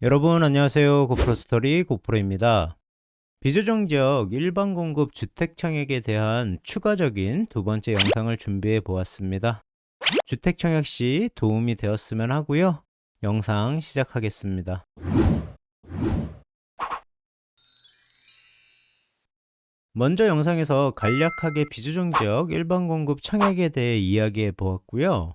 여러분 안녕하세요. 고프로스토리 고프로입니다. 비조정지역 일반 공급 주택 청약에 대한 추가적인 두 번째 영상을 준비해 보았습니다. 주택 청약 시 도움이 되었으면 하고요. 영상 시작하겠습니다. 먼저 영상에서 간략하게 비조정지역 일반 공급 청약에 대해 이야기해 보았고요.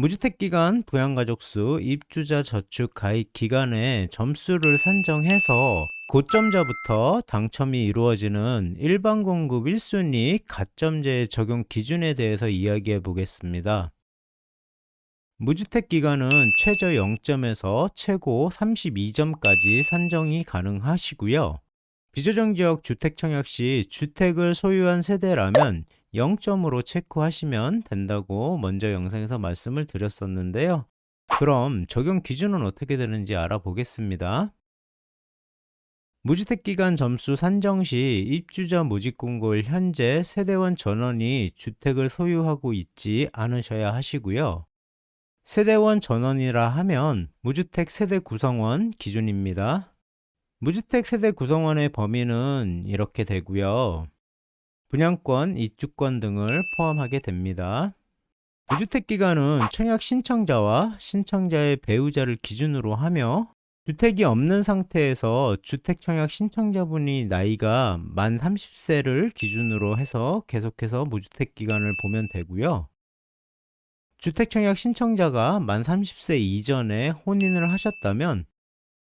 무주택기간, 부양가족수, 입주자 저축 가입 기간의 점수를 산정해서 고점자부터 당첨이 이루어지는 일반 공급 1순위 가점제 적용 기준에 대해서 이야기해 보겠습니다. 무주택 기간은 최저 0점에서 최고 32점까지 산정이 가능하시고요. 비조정지역 주택 청약 시 주택을 소유한 세대라면 0점으로 체크하시면 된다고 먼저 영상에서 말씀을 드렸었는데요. 그럼 적용 기준은 어떻게 되는지 알아보겠습니다. 무주택기간 점수 산정 시 입주자 모집공고일 현재 세대원 전원이 주택을 소유하고 있지 않으셔야 하시고요. 세대원 전원이라 하면 무주택 세대 구성원 기준입니다. 무주택 세대 구성원의 범위는 이렇게 되고요. 분양권, 입주권 등을 포함하게 됩니다. 무주택 기간은 청약 신청자와 신청자의 배우자를 기준으로 하며 주택이 없는 상태에서 주택 청약 신청자분이 나이가 만 30세를 기준으로 해서 계속해서 무주택 기간을 보면 되고요. 주택 청약 신청자가 만 30세 이전에 혼인을 하셨다면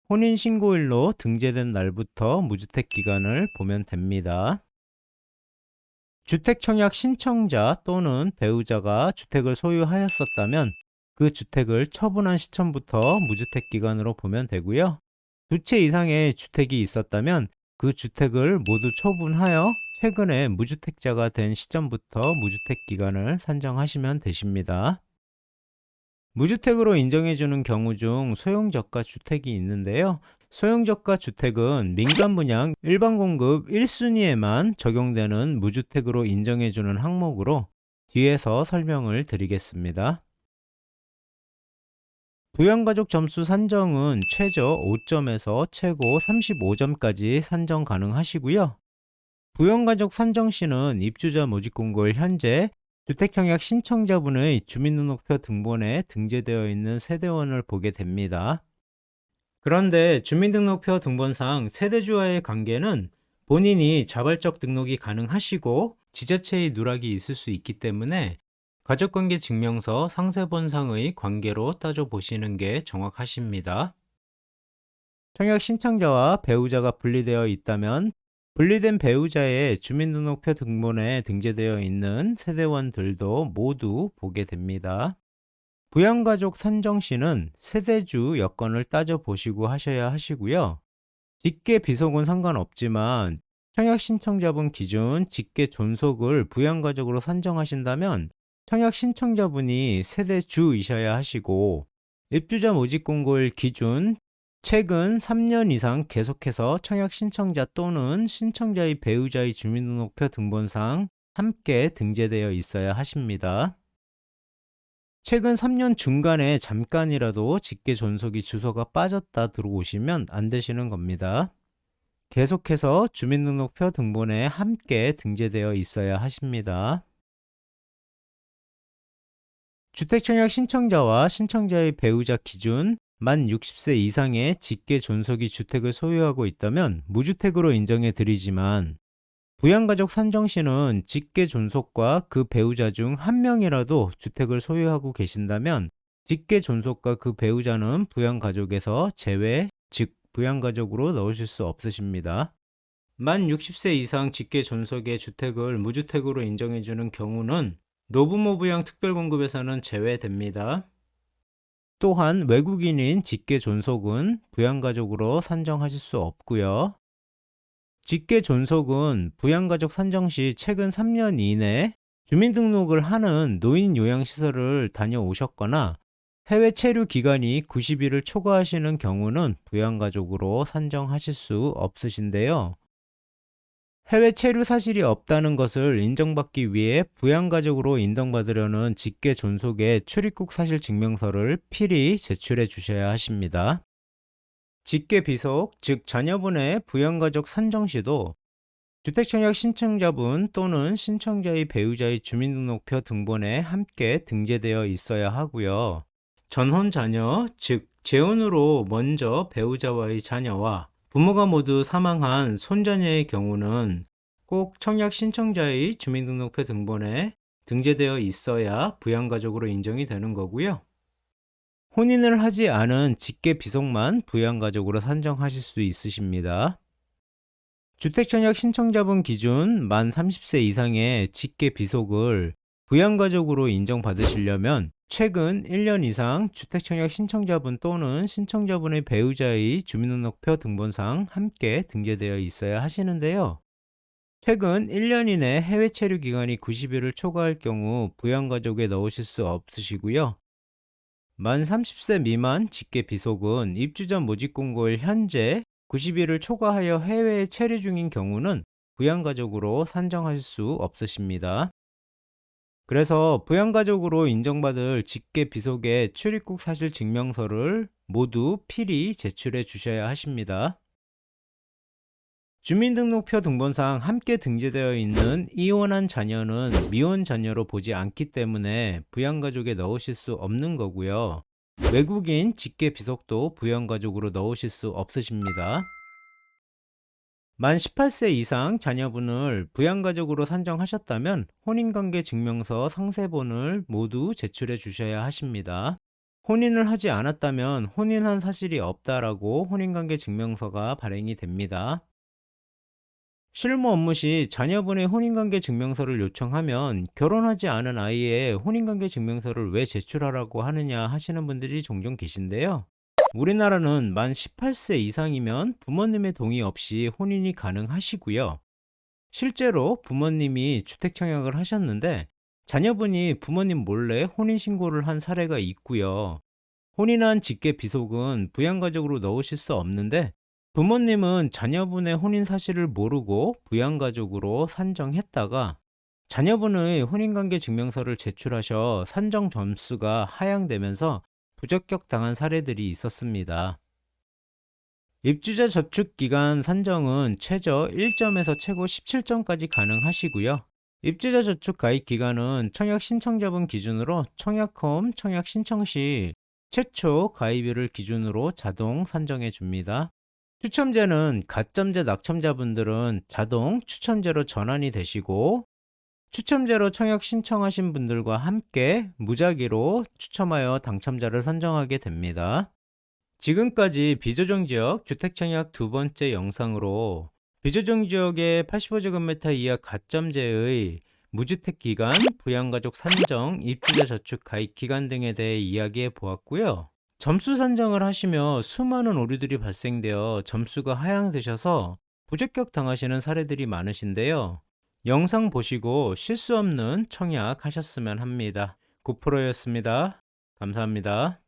혼인신고일로 등재된 날부터 무주택 기간을 보면 됩니다. 주택 청약 신청자 또는 배우자가 주택을 소유하였었다면 그 주택을 처분한 시점부터 무주택 기간으로 보면 되고요. 두 채 이상의 주택이 있었다면 그 주택을 모두 처분하여 최근에 무주택자가 된 시점부터 무주택 기간을 산정하시면 되십니다. 무주택으로 인정해주는 경우 중 소형저가 주택이 있는데요. 소형저가 주택은 민간분양 일반공급 1순위에만 적용되는 무주택으로 인정해주는 항목으로 뒤에서 설명을 드리겠습니다. 부양가족 점수 산정은 최저 5점에서 최고 35점까지 산정 가능하시고요. 부양가족 산정 시는 입주자 모집공고일 현재 주택청약 신청자분의 주민등록표 등본에 등재되어 있는 세대원을 보게 됩니다. 그런데 주민등록표 등본상 세대주와의 관계는 본인이 자발적 등록이 가능하시고 지자체의 누락이 있을 수 있기 때문에 가족관계 증명서 상세본상의 관계로 따져보시는 게 정확하십니다. 청약 신청자와 배우자가 분리되어 있다면 분리된 배우자의 주민등록표 등본에 등재되어 있는 세대원들도 모두 보게 됩니다. 부양가족 산정 시는 세대주 여건을 따져보시고 하셔야 하시고요. 직계 비속은 상관없지만 청약 신청자분 기준 직계 존속을 부양가족으로 산정하신다면 청약 신청자분이 세대주이셔야 하시고 입주자 모집 공고일 기준 최근 3년 이상 계속해서 청약 신청자 또는 신청자의 배우자의 주민등록표 등본상 함께 등재되어 있어야 하십니다. 최근 3년 중간에 잠깐이라도 직계 존속이 주소가 빠졌다 들어오시면 안 되시는 겁니다. 계속해서 주민등록표 등본에 함께 등재되어 있어야 하십니다. 주택청약 신청자와 신청자의 배우자 기준 만 60세 이상의 직계 존속이 주택을 소유하고 있다면 무주택으로 인정해 드리지만 부양가족 산정 시는 직계 존속과 그 배우자 중 한 명이라도 주택을 소유하고 계신다면 직계 존속과 그 배우자는 부양가족에서 제외, 즉 부양가족으로 넣으실 수 없으십니다. 만 60세 이상 직계 존속의 주택을 무주택으로 인정해주는 경우는 노부모 부양 특별공급에서는 제외됩니다. 또한 외국인인 직계 존속은 부양가족으로 산정하실 수 없고요. 직계 존속은 부양가족 산정 시 최근 3년 이내 주민등록을 하는 노인 요양시설을 다녀오셨거나 해외 체류 기간이 90일을 초과하시는 경우는 부양가족으로 산정하실 수 없으신데요. 해외 체류 사실이 없다는 것을 인정받기 위해 부양가족으로 인정받으려는 직계 존속의 출입국 사실 증명서를 필히 제출해 주셔야 하십니다. 직계 비속, 즉 자녀분의 부양가족 산정 시도 주택청약 신청자분 또는 신청자의 배우자의 주민등록표 등본에 함께 등재되어 있어야 하고요. 전혼 자녀, 즉 재혼으로 먼저 배우자와의 자녀와 부모가 모두 사망한 손자녀의 경우는 꼭 청약 신청자의 주민등록표 등본에 등재되어 있어야 부양가족으로 인정이 되는 거고요. 혼인을 하지 않은 직계 비속만 부양가족으로 산정하실 수 있으십니다. 주택청약 신청자분 기준 만 30세 이상의 직계 비속을 부양가족으로 인정받으시려면 최근 1년 이상 주택청약 신청자분 또는 신청자분의 배우자의 주민등록표 등본상 함께 등재되어 있어야 하시는데요. 최근 1년 이내 해외 체류 기간이 90일을 초과할 경우 부양가족에 넣으실 수 없으시고요. 만 30세 미만 직계 비속은 입주 전 모집 공고일 현재 90일을 초과하여 해외에 체류 중인 경우는 부양가족으로 산정하실 수 없으십니다. 그래서 부양가족으로 인정받을 직계 비속의 출입국 사실 증명서를 모두 필히 제출해 주셔야 하십니다. 주민등록표 등본상 함께 등재되어 있는 이혼한 자녀는 미혼 자녀로 보지 않기 때문에 부양가족에 넣으실 수 없는 거고요. 외국인 직계 비속도 부양가족으로 넣으실 수 없으십니다. 만 18세 이상 자녀분을 부양가족으로 산정하셨다면 혼인관계 증명서 상세본을 모두 제출해 주셔야 하십니다. 혼인을 하지 않았다면 혼인한 사실이 없다라고 혼인관계 증명서가 발행이 됩니다. 실무 업무 시 자녀분의 혼인관계 증명서를 요청하면 결혼하지 않은 아이의 혼인관계 증명서를 왜 제출하라고 하느냐 하시는 분들이 종종 계신데요. 우리나라는 만 18세 이상이면 부모님의 동의 없이 혼인이 가능하시고요. 실제로 부모님이 주택청약을 하셨는데 자녀분이 부모님 몰래 혼인신고를 한 사례가 있고요. 혼인한 직계 비속은 부양가족으로 넣으실 수 없는데 부모님은 자녀분의 혼인 사실을 모르고 부양가족으로 산정했다가 자녀분의 혼인관계 증명서를 제출하셔 산정 점수가 하향되면서 부적격 당한 사례들이 있었습니다. 입주자 저축기간 산정은 최저 1점에서 최고 17점까지 가능하시고요. 입주자 저축 가입 기간은 청약 신청자분 기준으로 청약홈 청약 신청 시 최초 가입일을 기준으로 자동 산정해 줍니다. 추첨제는 가점제 낙첨자분들은 자동 추첨제로 전환이 되시고 추첨제로 청약 신청하신 분들과 함께 무작위로 추첨하여 당첨자를 선정하게 됩니다. 지금까지 비조정지역 주택청약 두 번째 영상으로 비조정지역의 85제곱미터 이하 가점제의 무주택 기간, 부양가족 산정, 입주자 저축 가입 기간 등에 대해 이야기해 보았고요. 점수 산정을 하시며 수많은 오류들이 발생되어 점수가 하향되셔서 부적격 당하시는 사례들이 많으신데요. 영상 보시고 실수 없는 청약 하셨으면 합니다. 고프로였습니다. 감사합니다.